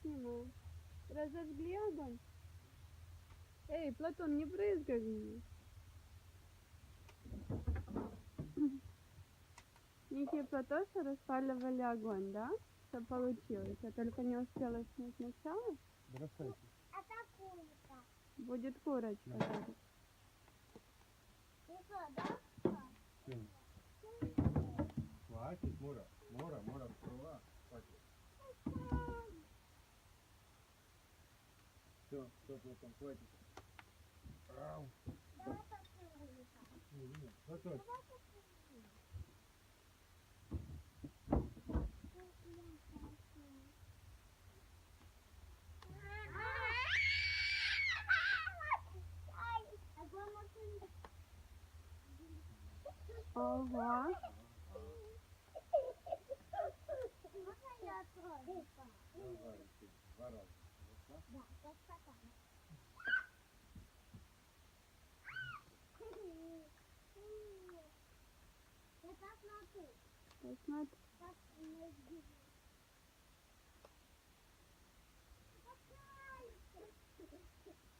снимаю. Разожгли огонь? Эй, Платон, не брызгай в меня. Ники и Платоша распаливали огонь, да? Что получилось? Я только не успела снять начало. Бросайте. Это курка. Будет курочка. Да. даже. Ты что, да? Сын. Хватит, Мура. Мура, открыла. Хватит. Все, Платон, хватит. Ау. Давай попробуем. Нет, Платон. Ого. Можно я открою? Давай, сын, 2 раза. Да, как потом. Это смотри, Посмотри. как мы сделали.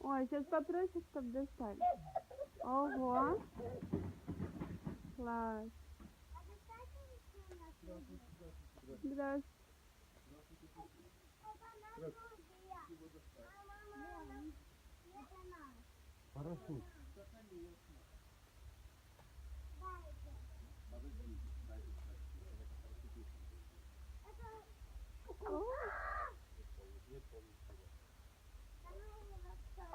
Ой, сейчас попросишь, чтобы достали. Ого. Класс. А достаточно у нас уже? Здравствуйте. Это наша друзья. Мама, это наш. Парашют. Дайте. Это... О,